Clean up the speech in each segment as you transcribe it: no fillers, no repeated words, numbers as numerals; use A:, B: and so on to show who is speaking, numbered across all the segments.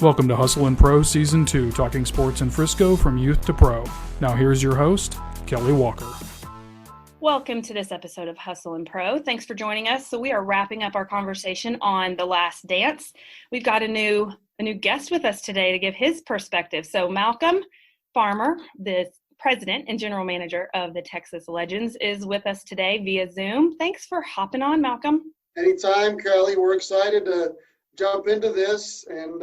A: Welcome to Hustle and Pro Season 2, talking sports in Frisco from youth to pro. Now here's your host, Kelly Walker.
B: Welcome to this episode of Hustle and Pro. Thanks for joining us. So we are wrapping up our conversation on The Last Dance. We've got a new guest with us today to give his perspective. So Malcolm Farmer, the president and general manager of the Texas Legends, is with us today via Zoom. Thanks for hopping on, Malcolm.
C: Anytime, Kelly. We're excited to jump into this and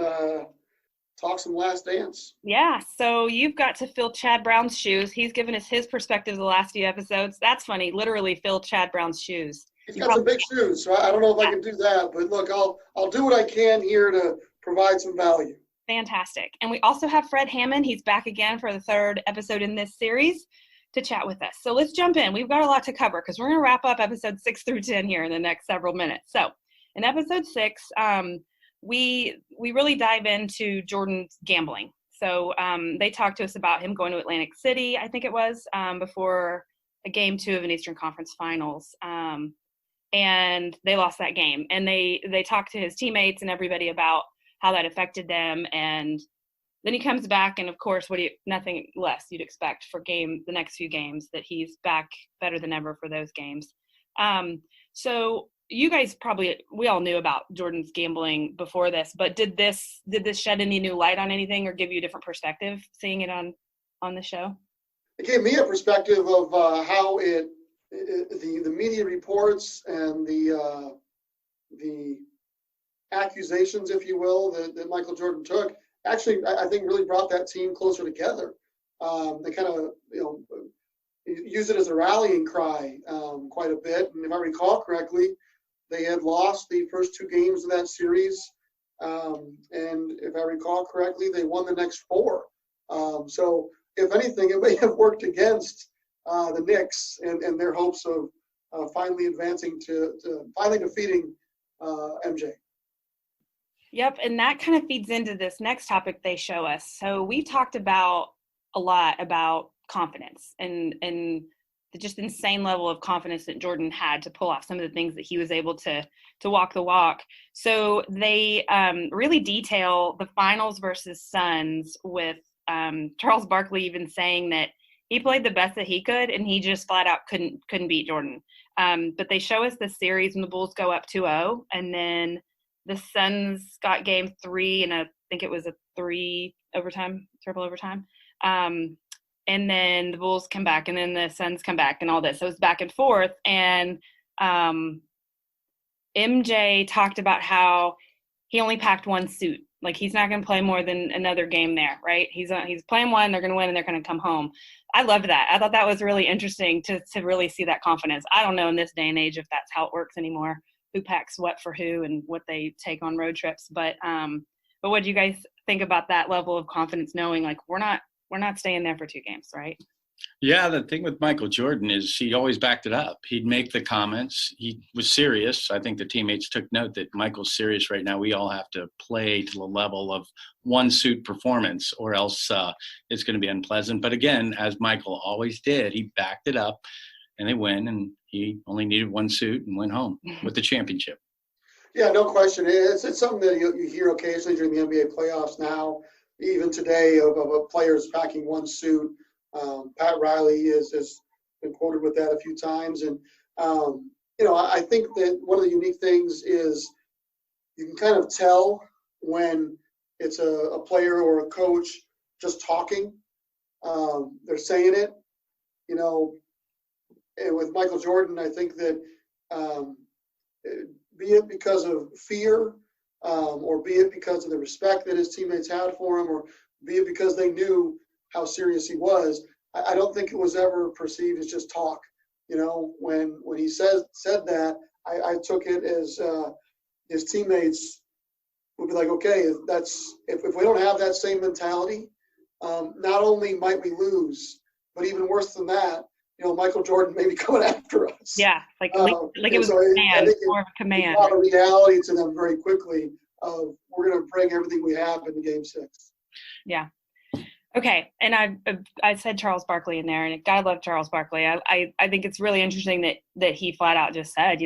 C: talk some Last Dance.
B: Yeah, so you've got to fill Chad Brown's shoes. He's given us his perspective the last few episodes. That's funny, literally fill Chad Brown's shoes.
C: He's got some big shoes, so I don't know if I can do that. But look, I'll do what I can here to provide some value.
B: Fantastic. And we also have Fred Hammond. He's back again for the third episode in this series to chat with us. So let's jump in. We've got a lot to cover because we're going to wrap up episodes 6 through 10 here in the next several minutes. So in episode 6, we really dive into Jordan's gambling. So they talked to us about him going to Atlantic City, I think it was, before a game 2 of an Eastern Conference Finals. And they lost that game. And they talked to his teammates and everybody about how that affected them. And then he comes back, and of course, nothing less you'd expect for the next few games, that he's back better than ever for those games. So you guys we all knew about Jordan's gambling before this, but did this shed any new light on anything or give you a different perspective seeing it on the show?
C: It gave me a perspective of how the media reports and the accusations, if you will, that Michael Jordan took, actually, I think really brought that team closer together. They kind of, used it as a rallying cry quite a bit. And if I recall correctly, they had lost the first 2 games of that series. And if I recall correctly, they won the next 4. So if anything, it may have worked against the Knicks and their hopes of finally advancing to finally defeating MJ.
B: Yep, and that kind of feeds into this next topic they show us. So we talked a lot about confidence and the just insane level of confidence that Jordan had to pull off some of the things that he was able to walk the walk. So they really detail the finals versus Suns with Charles Barkley even saying that he played the best that he could and he just flat out couldn't beat Jordan. But they show us the series when the Bulls go up 2-0, and then the Suns got game 3, and I think it was a triple overtime. And then the Bulls come back, and then the Suns come back, and all this. So it's back and forth. And MJ talked about how he only packed 1 suit. Like, he's not going to play more than another game there, right? He's playing 1, they're going to win, and they're going to come home. I loved that. I thought that was really interesting to really see that confidence. I don't know in this day and age if that's how it works anymore, who packs what for who and what they take on road trips. But what do you guys think about that level of confidence, knowing like we're not staying there for 2 games, right?
D: Yeah, the thing with Michael Jordan is he always backed it up. He'd make the comments. He was serious. I think the teammates took note that Michael's serious right now. We all have to play to the level of 1 suit performance, or else it's going to be unpleasant. But again, as Michael always did, he backed it up, and they win, and he only needed 1 suit and went home with the championship.
C: Yeah, no question. It's something that you hear occasionally during the NBA playoffs now, even today, of players packing 1 suit. Pat Riley has been quoted with that a few times. And, I think that one of the unique things is you can kind of tell when it's a player or a coach just talking. They're saying it, and with Michael Jordan, I think that be it because of fear or be it because of the respect that his teammates had for him, or be it because they knew how serious he was, I don't think it was ever perceived as just talk. When he said that, I took it as his teammates would be like, okay, if we don't have that same mentality, not only might we lose, but even worse than that, Michael Jordan may be coming after us.
B: Yeah, like it was a command, more of a command.
C: It brought a reality to them very quickly of we're going to bring everything we have into Game 6.
B: Yeah. Okay, and I said Charles Barkley in there, and God love Charles Barkley. I think it's really interesting that he flat out just said,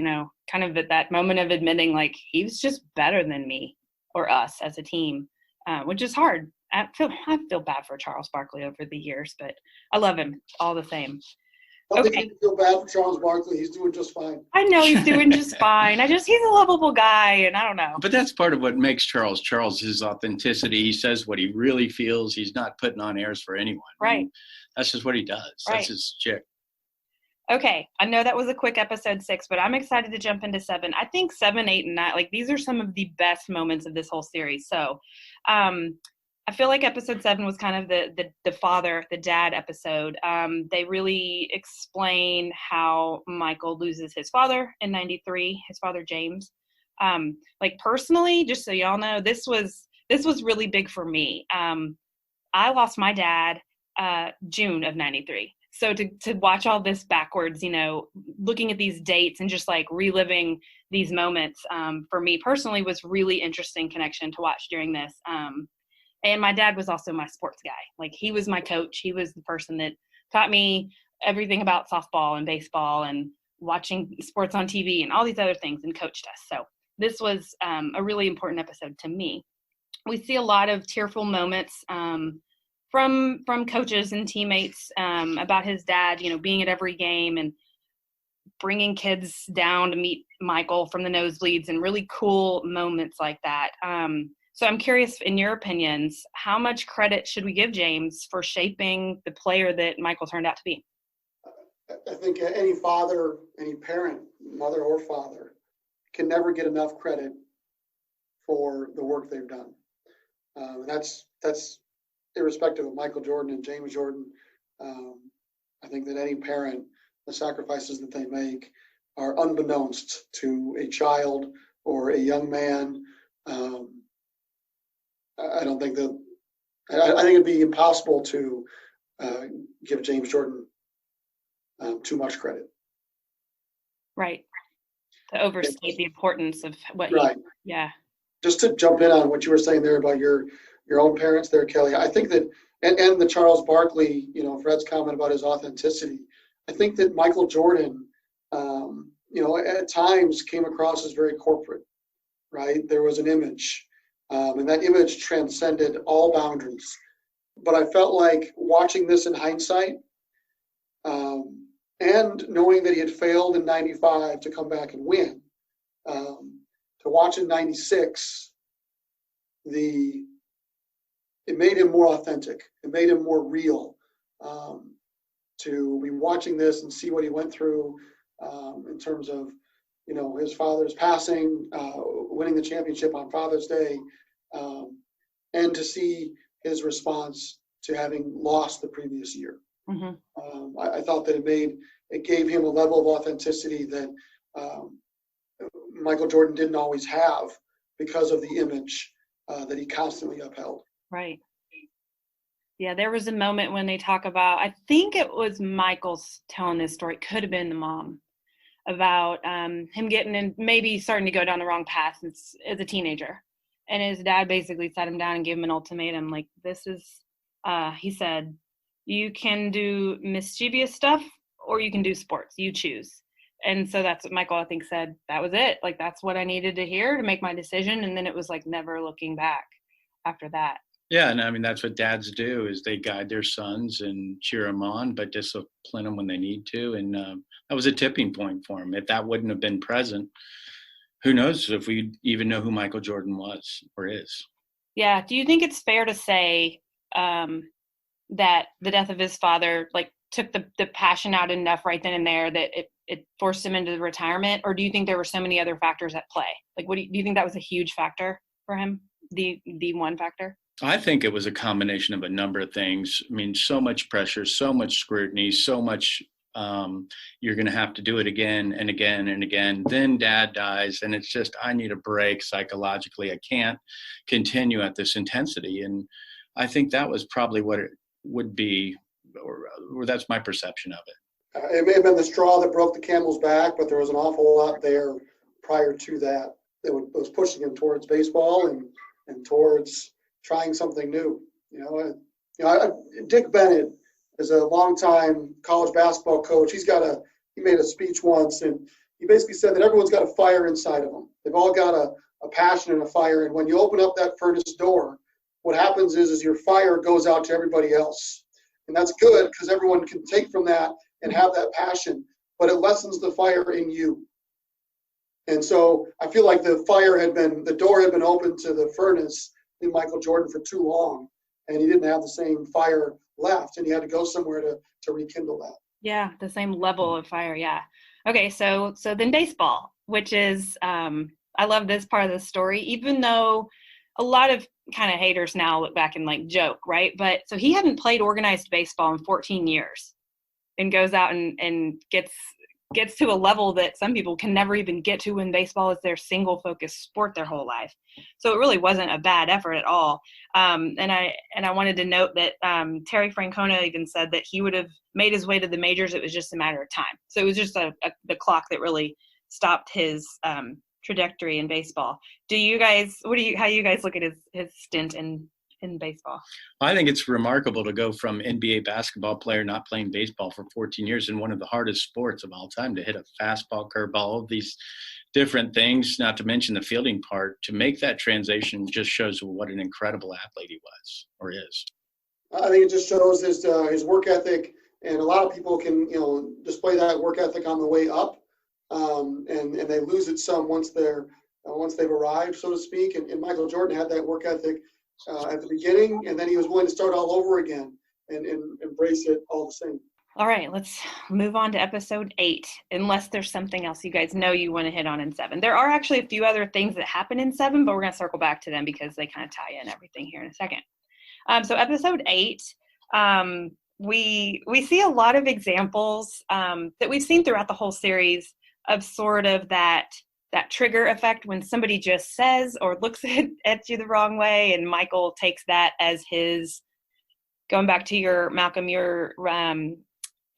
B: kind of at that moment of admitting, like, he was just better than me or us as a team. which is hard. I feel bad for Charles Barkley over the years, but I love him all the same.
C: I don't think you feel bad for Charles Barkley. He's doing just fine.
B: I know he's doing just fine. He's a lovable guy, and I don't know.
D: But that's part of what makes Charles his authenticity. He says what he really feels. He's not putting on airs for anyone.
B: Right.
D: I mean, that's just what he does.
B: Right.
D: That's his chick.
B: Okay, I know that was a quick episode 6, but I'm excited to jump into 7. I think 7, 8, and 9, these are some of the best moments of this whole series. So I feel like episode 7 was kind of the dad episode. They really explain how Michael loses his father in 93, his father James. Personally, just so y'all know, this was really big for me. I lost my dad June of 93. So to watch all this backwards, looking at these dates and just reliving these moments, for me personally was really interesting connection to watch during this. And my dad was also my sports guy. He was my coach. He was the person that taught me everything about softball and baseball and watching sports on TV and all these other things and coached us. So this was a really important episode to me. We see a lot of tearful moments from coaches and teammates about his dad, being at every game and bringing kids down to meet Michael from the nosebleeds and really cool moments like that. So I'm curious, in your opinions, how much credit should we give James for shaping the player that Michael turned out to be?
C: I think any father, any parent, mother or father, can never get enough credit for the work they've done. And that's irrespective of Michael Jordan and James Jordan. I think that any parent, the sacrifices that they make are unbeknownst to a child or a young man. I don't think that. I think it'd be impossible to give James Jordan too much credit.
B: Right. To overstate the importance of what.
C: Right.
B: Yeah.
C: Just to jump in on what you were saying there about your own parents there, Kelly. I think that, and the Charles Barkley, Fred's comment about his authenticity. I think that Michael Jordan, at times came across as very corporate, right? There was an image. And that image transcended all boundaries. But I felt like watching this in hindsight, and knowing that he had failed in 95 to come back and win, to watch in 96, it made him more authentic. It made him more real. To be watching this and see what he went through in terms of his father's passing, winning the championship on Father's Day, and to see his response to having lost the previous year. Mm-hmm. I thought that it gave him a level of authenticity that Michael Jordan didn't always have because of the image that he constantly upheld.
B: Right. Yeah, there was a moment when they talk about, I think it was Michael's telling this story, could have been the mom, about him getting in, maybe starting to go down the wrong path as a teenager. And his dad basically sat him down and gave him an ultimatum. This is, he said, you can do mischievous stuff or you can do sports. You choose. And so that's what Michael, I think, said. That was it. That's what I needed to hear to make my decision. And then it was never looking back after that.
D: Yeah, and I mean, that's what dads do, is they guide their sons and cheer them on, but discipline them when they need to. And that was a tipping point for him. If that wouldn't have been present, who knows if we even know who Michael Jordan was or is. Yeah.
B: Do you think it's fair to say that the death of his father, took the passion out enough right then and there that it forced him into retirement? Or do you think there were so many other factors at play? Do you think that was a huge factor for him? The one factor?
D: I think it was a combination of a number of things. I mean, so much pressure, so much scrutiny, so much you're going to have to do it again and again and again. Then dad dies, and it's just, I need a break psychologically. I can't continue at this intensity. And I think that was probably what it would be, or that's my perception of it.
C: It may have been the straw that broke the camel's back, but there was an awful lot there prior to that was pushing him towards baseball and towards trying something new. Dick Bennett is a longtime college basketball coach. He made a speech once, and he basically said that everyone's got a fire inside of them. They've all got a passion and a fire, and when you open up that furnace door, what happens is your fire goes out to everybody else. And that's good because everyone can take from that and have that passion, but it lessens the fire in you. And so I feel like the door had been open to the furnace in Michael Jordan for too long, and he didn't have the same fire left, and he had to go somewhere to rekindle that.
B: Yeah, the same level of fire. Yeah. Okay, so then baseball, which is I love this part of the story, even though a lot of kind of haters now look back and like joke, right? But so he hadn't played organized baseball in 14 years and goes out and gets to a level that some people can never even get to when baseball is their single focus sport their whole life. So it really wasn't a bad effort at all. And I wanted to note that Terry Francona even said that he would have made his way to the majors. It was just a matter of time. So it was just the clock that really stopped his trajectory in baseball. How do you guys look at his stint in baseball?
D: I think it's remarkable to go from NBA basketball player not playing baseball for 14 years in one of the hardest sports of all time to hit a fastball, curveball, all these different things, not to mention the fielding part. To make that transition just shows what an incredible athlete he was or is.
C: I think it just shows his work ethic, and a lot of people can display that work ethic on the way up, and they lose it some once they've arrived, so to speak. And Michael Jordan had that work ethic at the beginning, and then he was willing to start all over again and embrace it all the same.
B: All right, let's move on to episode 8, unless there's something else you guys know you want to hit on in 7. There are actually a few other things that happen in 7, but we're going to circle back to them because they kind of tie in everything here in a second. So episode 8, we see a lot of examples that we've seen throughout the whole series of sort of that trigger effect when somebody just says or looks at you the wrong way, and Michael takes that as his, going back to your Malcolm, your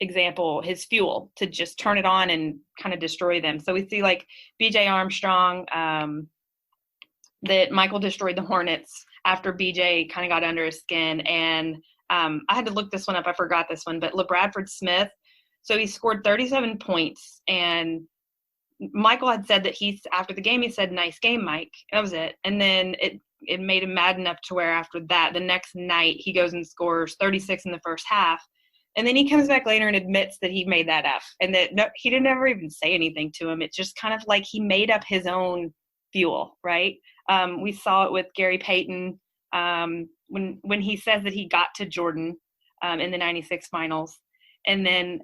B: example, his fuel to just turn it on and kind of destroy them. So we see like BJ Armstrong, that Michael destroyed the Hornets after BJ kind of got under his skin. And I had to look this one up. I forgot this one, but LeBradford Smith. So he scored 37 points, and Michael had said that after the game, he said, "Nice game, Mike." That was it. And then it made him mad enough to where after that, the next night, he goes and scores 36 in the first half. And then he comes back later and admits that he made that up and that he didn't ever even say anything to him. It's just kind of like he made up his own fuel, right? We saw it with Gary Payton when he says that he got to Jordan in the 96 finals. And then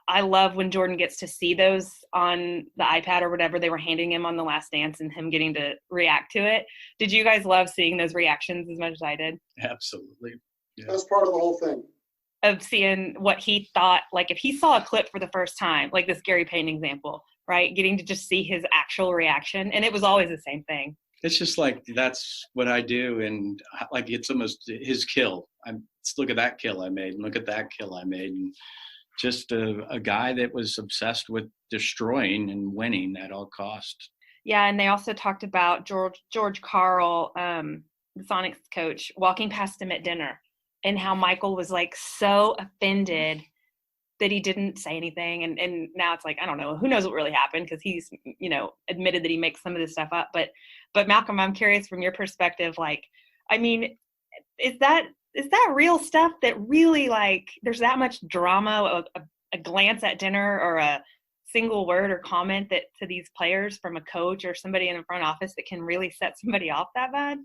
B: I love when Jordan gets to see those on the iPad or whatever they were handing him on The Last Dance and him getting to react to it. Did you guys love seeing those reactions as much as I did?
D: Absolutely. Yeah.
C: That's part of the whole thing.
B: Of seeing what he thought, like if he saw a clip for the first time, like this Gary Payton example, right? Getting to just see his actual reaction. And it was always the same thing.
D: It's just like, that's what I do. And like, it's almost his kill. Look at that kill I made. And look at that kill I made. And just a guy that was obsessed with destroying and winning at all cost.
B: Yeah. And they also talked about George Karl, the Sonics coach, walking past him at dinner, and how Michael was like so offended that he didn't say anything. And now it's like, I don't know, who knows what really happened, because he's, admitted that he makes some of this stuff up. But Malcolm, I'm curious from your perspective, like, I mean, is that real stuff that really, like, there's that much drama, a glance at dinner or a single word or comment that to these players from a coach or somebody in the front office that can really set somebody off that bad?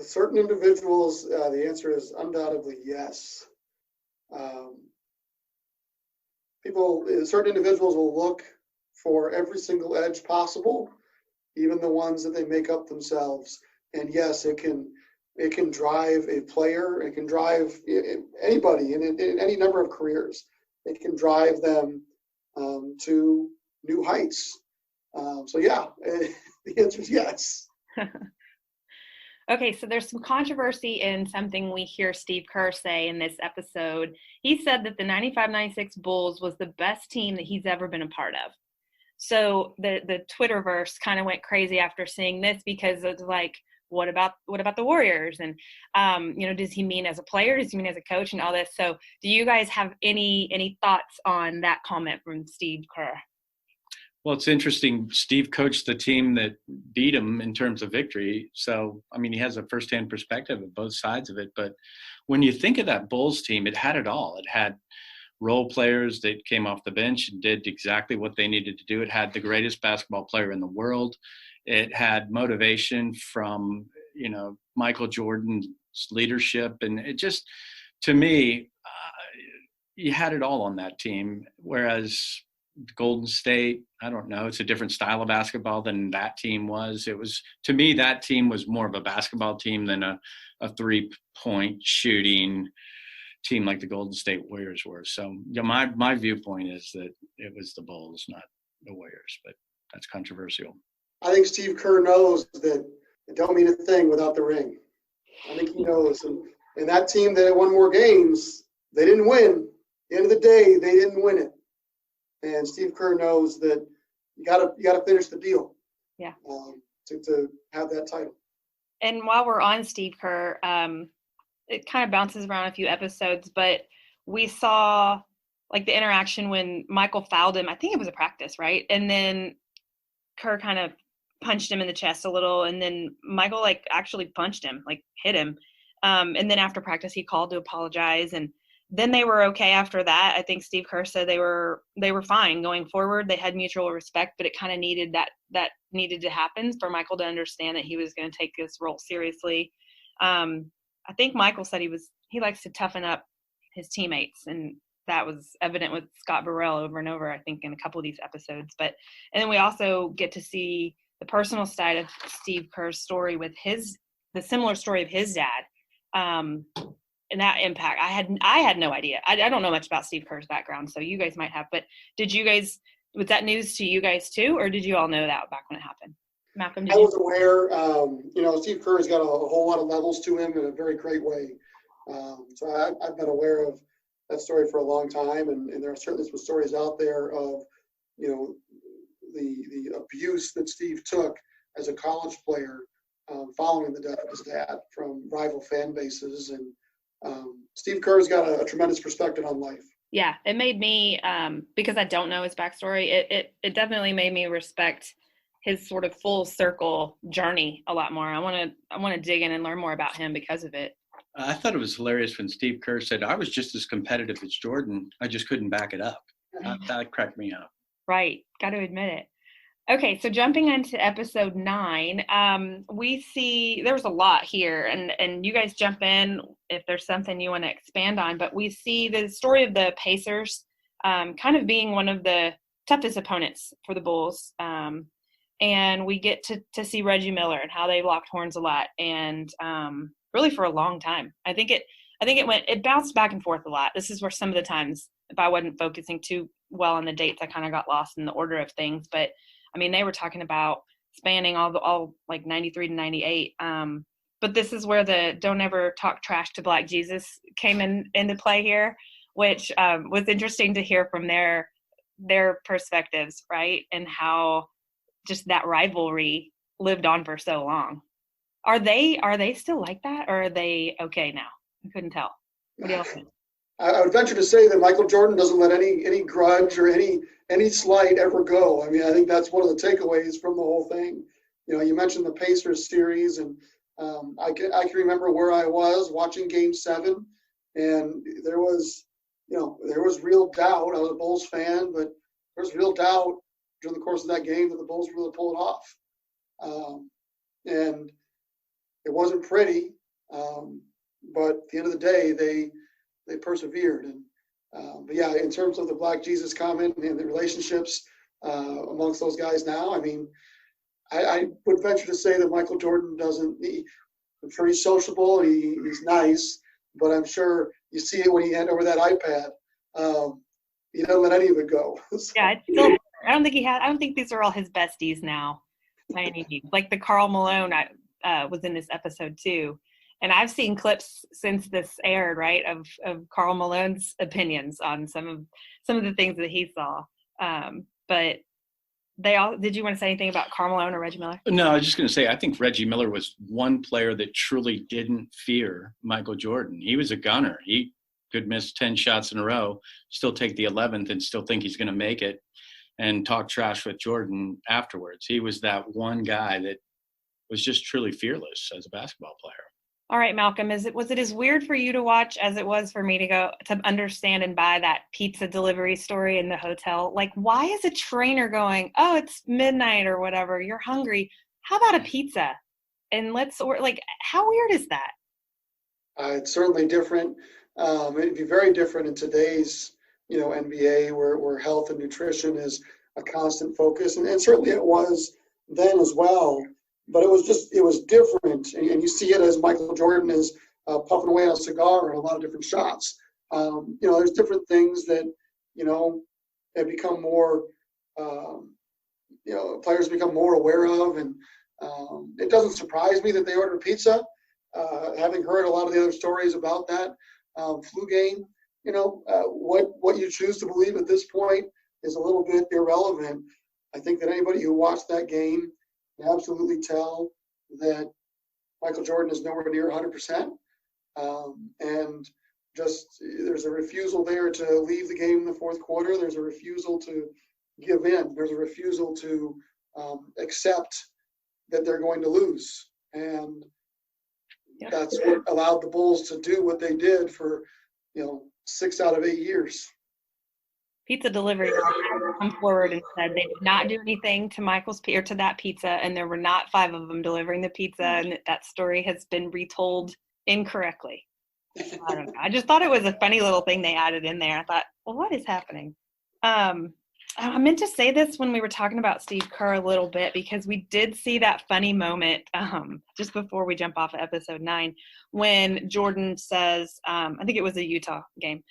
C: Certain individuals, the answer is undoubtedly yes. Certain individuals will look for every single edge possible, even the ones that they make up themselves. And yes, it can drive a player. It can drive anybody in any number of careers. It can drive them to new heights. So yeah, the answer is yes.
B: Okay, so there's some controversy in something we hear Steve Kerr say in this episode. He said that the 95-96 Bulls was the best team that he's ever been a part of. So the Twitterverse kind of went crazy after seeing this, because it's like, what about the Warriors? And does he mean as a player? Does he mean as a coach and all this? So do you guys have any thoughts on that comment from Steve Kerr?
D: Well, it's interesting. Steve coached the team that beat him in terms of victory. So, I mean, he has a firsthand perspective of both sides of it. But when you think of that Bulls team, it had it all. It had role players that came off the bench and did exactly what they needed to do. It had the greatest basketball player in the world. It had motivation from, Michael Jordan's leadership. And it just, to me, you had it all on that team. Whereas Golden State, I don't know, it's a different style of basketball than that team was. It was, to me, that team was more of a basketball team than a 3-point shooting team like the Golden State Warriors were. So my viewpoint is that it was the Bulls, not the Warriors, but that's controversial.
C: I think Steve Kerr knows that it don't mean a thing without the ring. I think he knows. And that team that won more games, they didn't win. At the end of the day, they didn't win it. And Steve Kerr knows that you gotta finish the deal.
B: Yeah.
C: To have that title.
B: And while we're on Steve Kerr, it kind of bounces around a few episodes, but we saw like the interaction when Michael fouled him. I think it was a practice, right? And then Kerr kind of punched him in the chest a little, and then Michael like actually punched him, like hit him. And then after practice, he called to apologize, and then they were okay after that. I think Steve Kerr said they were fine going forward. They had mutual respect, but it kind of needed that needed to happen for Michael to understand that he was going to take this role seriously. I think Michael said he likes to toughen up his teammates, and that was evident with Scott Burrell over and over, I think, in a couple of these episodes. And then we also get to see the personal side of Steve Kerr's story with the similar story of his dad. And that impact, I had no idea. I don't know much about Steve Kerr's background, so you guys might have. But was that news to you guys too, or did you all know that back when it happened? Malcolm,
C: I was aware. Steve Kerr's got a whole lot of levels to him in a very great way. So I've been aware of that story for a long time, and there are certainly some stories out there of, the abuse that Steve took as a college player following the death of his dad from rival fan bases. And Steve Kerr's got a tremendous perspective on life.
B: Yeah, it made me, because I don't know his backstory, it definitely made me respect his sort of full circle journey a lot more. I want to dig in and learn more about him because of it.
D: I thought it was hilarious when Steve Kerr said, I was just as competitive as Jordan. I just couldn't back it up. That cracked me up.
B: Right. Got to admit it. Okay, so jumping into episode 9, we see there was a lot here, and you guys jump in if there's something you want to expand on, but we see the story of the Pacers kind of being one of the toughest opponents for the Bulls. And we get to see Reggie Miller and how they locked horns a lot, and really for a long time. I think it bounced back and forth a lot. This is where some of the times, if I wasn't focusing too well on the dates, I kind of got lost in the order of things. But I mean, they were talking about spanning all like 93 to 98. But this is where the "don't ever talk trash to Black Jesus" came into play here, which was interesting to hear from their perspectives, right? And how just that rivalry lived on for so long. Are they still like that, or are they okay now? I couldn't tell. What do y'all think?
C: I would venture to say that Michael Jordan doesn't let any grudge or any slight ever go. I mean, I think that's one of the takeaways from the whole thing. You mentioned the Pacers series, and I can remember where I was watching Game 7, and there was real doubt. I was a Bulls fan, but there was real doubt during the course of that game that the Bulls were really pull it off. And it wasn't pretty, but at the end of the day, they persevered. And but yeah, in terms of the Black Jesus comment and the relationships amongst those guys now, I mean, I would venture to say that Michael Jordan I'm sure he's sociable and he's nice, but I'm sure you see it when he handed over that iPad. He doesn't let any of it go. So.
B: Yeah, I don't think these are all his besties now by any means. Like the Karl Malone was in this episode too. And I've seen clips since this aired, right, of Karl Malone's opinions on some of the things that he saw. But did you want to say anything about Karl Malone or Reggie Miller?
D: No, I was just going to say, I think Reggie Miller was one player that truly didn't fear Michael Jordan. He was a gunner. He could miss 10 shots in a row, still take the 11th and still think he's going to make it. and talk trash with Jordan afterwards. He was that one guy that was just truly fearless as a basketball player.
B: All right, Malcolm, was it as weird for you to watch as it was for me to understand and buy that pizza delivery story in the hotel? Like, why is a trainer going, oh, it's midnight or whatever, you're hungry, how about a pizza? And how weird is that?
C: It's certainly different. It'd be very different in today's, NBA where health and nutrition is a constant focus. And certainly it was then as well. But it was different. And you see it as Michael Jordan is puffing away on a cigar and a lot of different shots. There's different things that, have become more, players become more aware of. And it doesn't surprise me that they ordered pizza. Having heard a lot of the other stories about that flu game, what you choose to believe at this point is a little bit irrelevant. I think that anybody who watched that game can absolutely tell that Michael Jordan is nowhere near 100%. And just there's a refusal there to leave the game in the fourth quarter. There's a refusal to give in. There's a refusal to accept that they're going to lose. And that's what allowed the Bulls to do what they did for, 6 out of 8 years.
B: Pizza delivery come forward and said they did not do anything to Michael's or to that pizza, and there were not 5 of them delivering the pizza, and that story has been retold incorrectly. I don't know. I just thought it was a funny little thing they added in there. I thought, well, what is happening? I meant to say this when we were talking about Steve Kerr a little bit, because we did see that funny moment just before we jump off of episode 9 when Jordan says, I think it was a Utah game,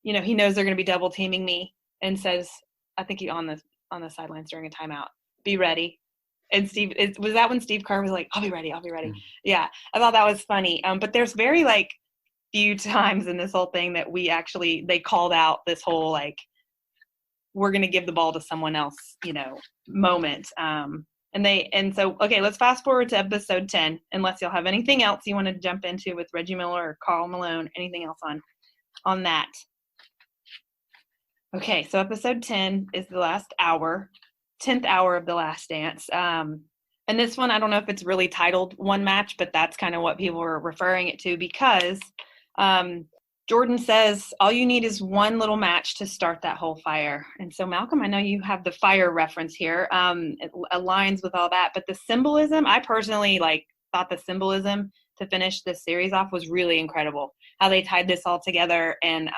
B: he knows they're going to be double teaming me and says, I think he on the sidelines during a timeout, be ready. And was that when Steve Kerr was like, I'll be ready. Mm-hmm. Yeah. I thought that was funny. But there's very few times in this whole thing that they called out this whole, we're going to give the ball to someone else, moment. So, okay, let's fast forward to episode 10, unless y'all have anything else you want to jump into with Reggie Miller or Karl Malone, anything else on that. Okay, so episode 10 is the last hour, 10th hour of The Last Dance. And this one, I don't know if it's really titled One Match, but that's kind of what people were referring it to, because Jordan says, all you need is one little match to start that whole fire. And so, Malcolm, I know you have the fire reference here. It aligns with all that. But the symbolism, I personally thought the symbolism to finish this series off was really incredible. How they tied this all together, and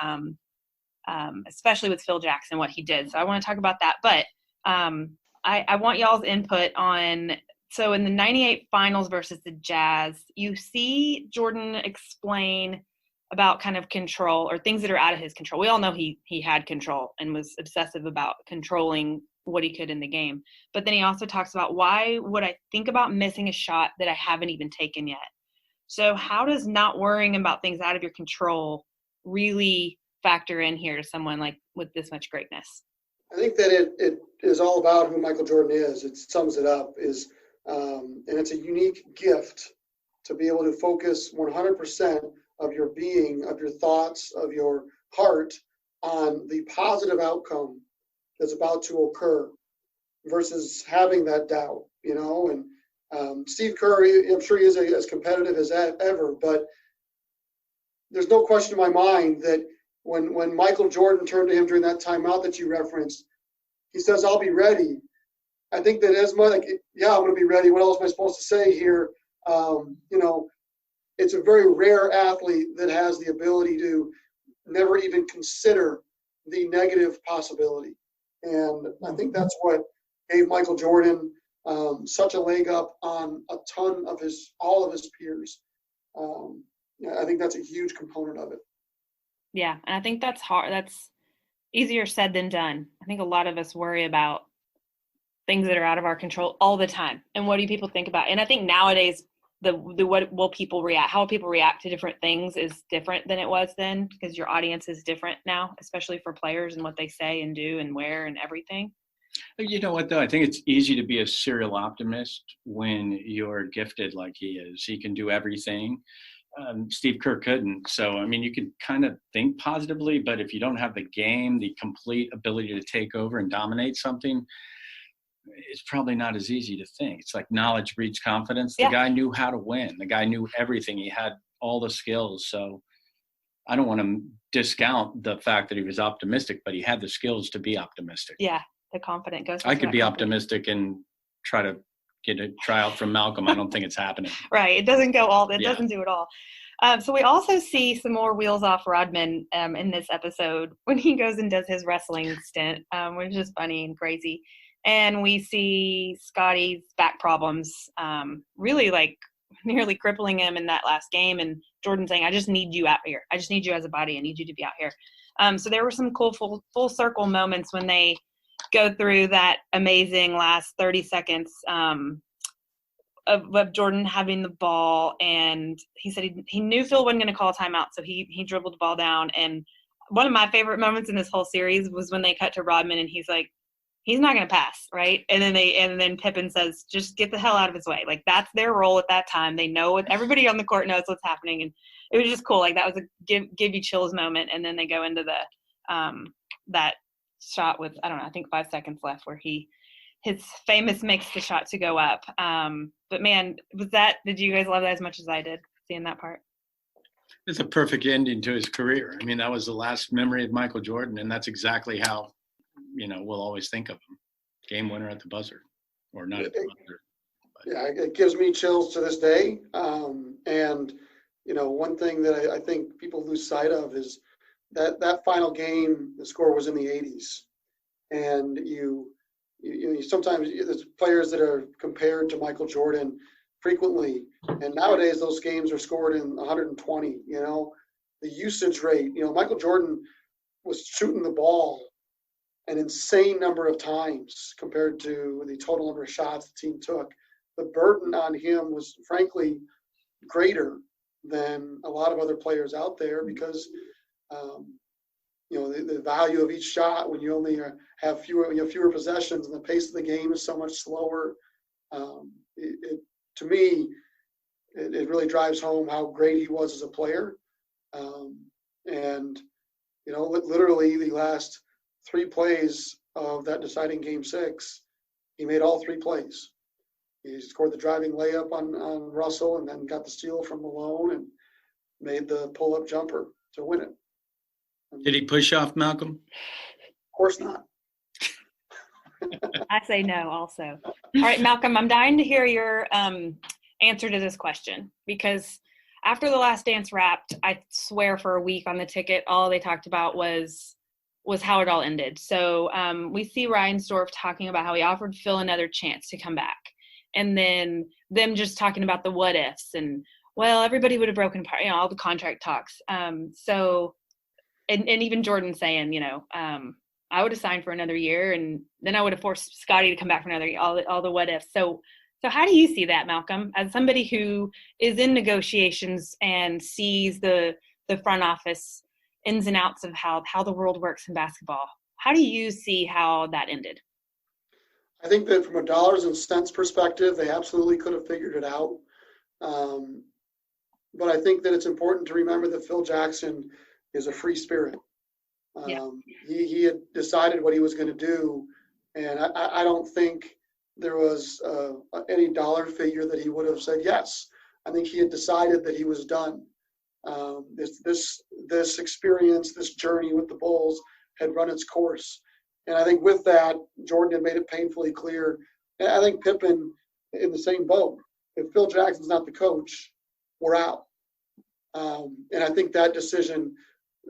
B: especially with Phil Jackson, what he did. So I want to talk about that. But I want y'all's input on, so in the 98 finals versus the Jazz, you see Jordan explain about kind of control or things that are out of his control. We all know he had control and was obsessive about controlling what he could in the game. But then he also talks about, why would I think about missing a shot that I haven't even taken yet? So how does not worrying about things out of your control really factor in here to someone with this much greatness?
C: I think that it is all about who Michael Jordan is. It sums it up, and it's a unique gift to be able to focus 100% of your being, of your thoughts, of your heart on the positive outcome that's about to occur versus having that doubt, and Steve Kerr, I'm sure he is as competitive as ever, but there's no question in my mind that when Michael Jordan turned to him during that timeout that you referenced, he says, I'll be ready. I think that as much I'm going to be ready. What else am I supposed to say here? It's a very rare athlete that has the ability to never even consider the negative possibility. And I think that's what gave Michael Jordan such a leg up on a ton of all of his peers. I think that's a huge component of it.
B: Yeah, and I think that's hard. That's easier said than done. I think a lot of us worry about things that are out of our control all the time. And what do people think about? And I think nowadays, what will people react? How people react to different things is different than it was then, because your audience is different now, especially for players and what they say and do and wear and everything.
D: You know what, though? I think it's easy to be a serial optimist when you're gifted like he is. He can do everything. Steve Kerr couldn't. So, I mean, you could kind of think positively, but if you don't have the game, the complete ability to take over and dominate something, it's probably not as easy to think. It's like knowledge breeds confidence. The guy knew how to win. The guy knew everything. He had all the skills. So I don't want to discount the fact that he was optimistic, but he had the skills to be optimistic.
B: Yeah, the confident goes.
D: I could be optimistic and try to get a tryout from Malcolm. I don't think it's happening.
B: Right. It doesn't go all. It doesn't do it all. So we also see some more wheels off Rodman in this episode when he goes and does his wrestling stint, which is funny and crazy. And we see Scotty's back problems really like nearly crippling him in that last game. And Jordan saying, I just need you out here. I just need you as a body. I need you to be out here. So there were some cool full circle moments when they go through that amazing last 30 seconds of Jordan having the ball. And he said he knew Phil wasn't going to call a timeout. So he dribbled the ball down. And one of my favorite moments in this whole series was when they cut to Rodman and he's like, he's not going to pass, right? And then Pippen says, just get the hell out of his way. Like, that's their role at that time. They know it. Everybody on the court knows what's happening. And it was just cool. Like, that was a give you chills moment. And then they go into the that shot with, I don't know, I think 5 seconds left where his famous makes the shot to go up. But man, did you guys love that as much as I did, seeing that part?
D: It's a perfect ending to his career. I mean, that was the last memory of Michael Jordan. And that's exactly how, we'll always think of him. Game winner at the buzzer, or not at the buzzer. But.
C: Yeah, it gives me chills to this day. And, one thing that I think people lose sight of is that final game, the score was in the 80s. And you sometimes there's players that are compared to Michael Jordan frequently. And nowadays those games are scored in 120, the usage rate, Michael Jordan was shooting the ball an insane number of times compared to the total number of shots the team took. The burden on him was frankly greater than a lot of other players out there because, the value of each shot when you only have fewer possessions and the pace of the game is so much slower. To me, it really drives home how great he was as a player. Literally the last 3 plays of that deciding Game 6, he made all 3 plays. He scored the driving layup on Russell and then got the steal from Malone and made the pull-up jumper to win it.
D: Did he push off Malcolm?
C: Of course not.
B: I say no also. All right, Malcolm, I'm dying to hear your answer to this question because after The Last Dance wrapped, I swear for a week on the ticket, all they talked about was how it all ended. So we see Reinsdorf talking about how he offered Phil another chance to come back. And then them just talking about the what ifs and, well, everybody would have broken apart, all the contract talks. And even Jordan saying, I would have signed for another year and then I would have forced Scotty to come back for another year, all the what ifs. So how do you see that, Malcolm, as somebody who is in negotiations and sees the front office ins and outs of how the world works in basketball? How do you see how that ended?
C: I think that from a dollars and cents perspective, they absolutely could have figured it out. But I think that it's important to remember that Phil Jackson is a free spirit. He had decided what he was going to do. And I don't think there was any dollar figure that he would have said yes. I think he had decided that he was done. This experience, this journey with the Bulls had run its course. And I think with that, Jordan had made it painfully clear. And I think Pippen in the same boat. If Phil Jackson's not the coach, we're out. And I think that decision,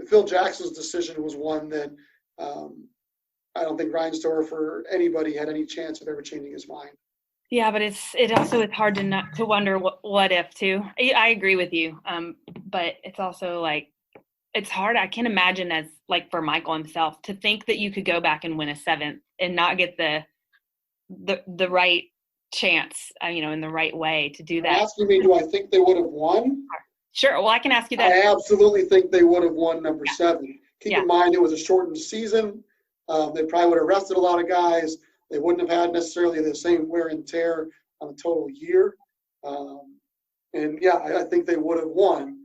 C: Phil Jackson's decision, was one that I don't think Reinsdorf or anybody had any chance of ever changing his mind.
B: Yeah, but it also is hard to wonder what if too. I agree with you, but it's also like it's hard. I can't imagine as like for Michael himself to think that you could go back and win a 7th and not get the right chance, in the right way to do that.
C: You're asking me, do I think they would have won?
B: Sure. Well, I can ask you that.
C: I absolutely think they would have won number 7. Keep in mind it was a shortened season. They probably would have rested a lot of guys. They wouldn't have had necessarily the same wear and tear on the total year. And yeah, I think they would have won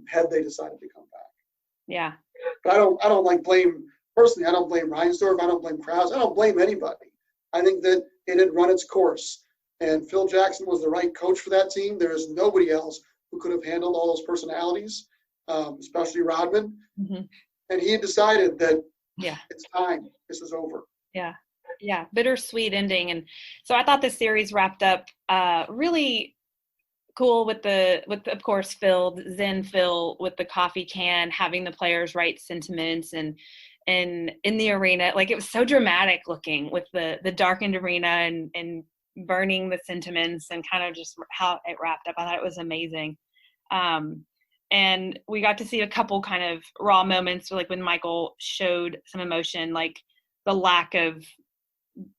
C: had they decided to come back.
B: Yeah.
C: But I don't like blame personally. I don't blame Reinsdorf. I don't blame Krause. I don't blame anybody. I think that it had run its course, and Phil Jackson was the right coach for that team. There is nobody else who could have handled all those personalities, especially Rodman.
B: Mm-hmm.
C: And he had decided that
B: yeah,
C: it's time. This is over.
B: Yeah. Yeah. Bittersweet ending. And so I thought the series wrapped up really cool with of course Phil with the coffee can, having the players write sentiments and in the arena. Like, it was so dramatic looking with the darkened arena and burning the sentiments, and kind of just how it wrapped up. I thought it was amazing. And we got to see a couple kind of raw moments, like when Michael showed some emotion, like the lack of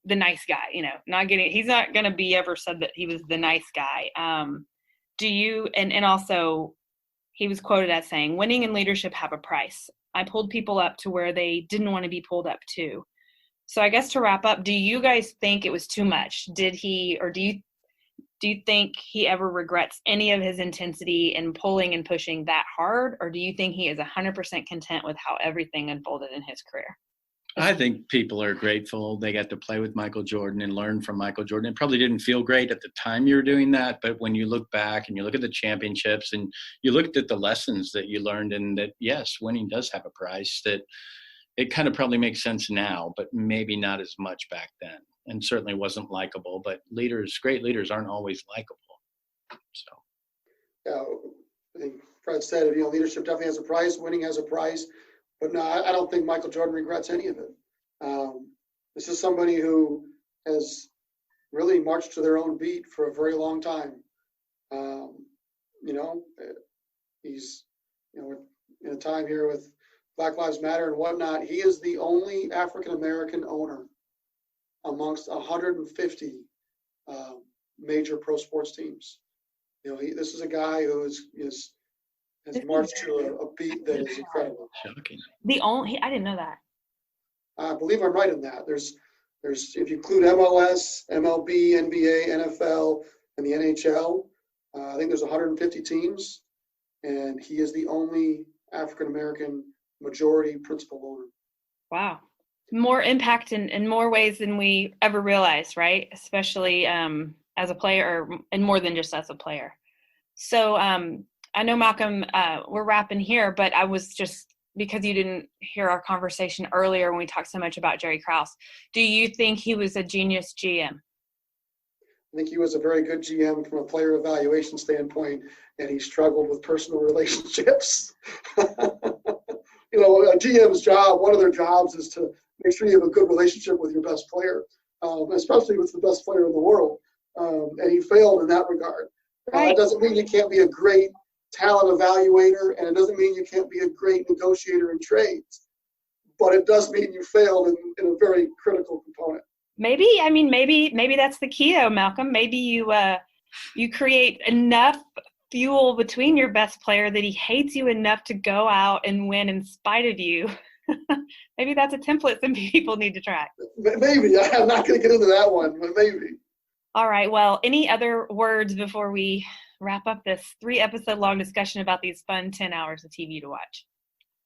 B: the nice guy, he's not going to be ever said that he was the nice guy. Do you, and also he was quoted as saying, winning and leadership have a price. I pulled people up to where they didn't want to be pulled up to. So I guess to wrap up, do you guys think it was too much? Did he, or do you think he ever regrets any of his intensity in pulling and pushing that hard? Or do you think he is 100% content with how everything unfolded in his career?
D: I think people are grateful they got to play with Michael Jordan and learn from Michael Jordan. It probably didn't feel great at the time you were doing that, but when you look back and you look at the championships and you looked at the lessons that you learned, and that, yes, winning does have a price, that it kind of probably makes sense now, but maybe not as much back then. And certainly wasn't likable, but great leaders aren't always likable. So,
C: yeah, I think Fred said it, leadership definitely has a price, winning has a price. But no, I don't think Michael Jordan regrets any of it. This is somebody who has really marched to their own beat for a very long time. He's, in a time here with Black Lives Matter and whatnot, he is the only African-American owner amongst 150 major pro sports teams. This is a guy who has marched to a beat that is incredible.
D: shocking.
B: I didn't know that.
C: I believe I'm right in that. There's if you include MLS, MLB, NBA, NFL, and the NHL, I think there's 150 teams, and he is the only African-American majority principal owner.
B: Wow. More impact in more ways than we ever realized, right? Especially as a player, and more than just as a player. So I know, Malcolm, we're wrapping here, but I was just, because you didn't hear our conversation earlier when we talked so much about Jerry Krause, do you think he was a genius GM?
C: I think he was a very good GM from a player evaluation standpoint, and he struggled with personal relationships. A GM's job, one of their jobs is to make sure you have a good relationship with your best player, especially with the best player in the world. And he failed in that regard.
B: Right.
C: That doesn't mean you can't be a great talent evaluator, and it doesn't mean you can't be a great negotiator in trades, but it does mean you failed in a very critical component.
B: Maybe that's the key, though, Malcolm. Maybe you create enough fuel between your best player that he hates you enough to go out and win in spite of you. Maybe that's a template some people need to track.
C: Maybe. I'm not going to get into that one, but maybe.
B: All right. Well, any other words before we wrap up this 3-episode long discussion about these fun 10 hours of TV to watch?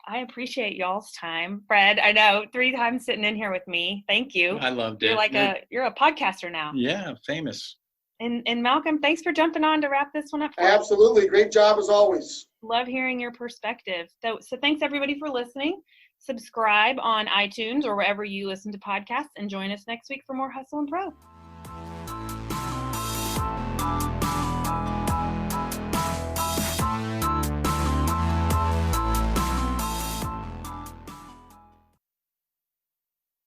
B: I appreciate y'all's time. Fred, I know, 3 times sitting in here with me. Thank you.
D: I loved it.
B: You're a podcaster now.
D: Yeah, famous.
B: And Malcolm, thanks for jumping on to wrap this one up.
C: Absolutely. Great job as always.
B: Love hearing your perspective. So thanks everybody for listening. Subscribe on iTunes or wherever you listen to podcasts, and join us next week for more Hustle and Pro.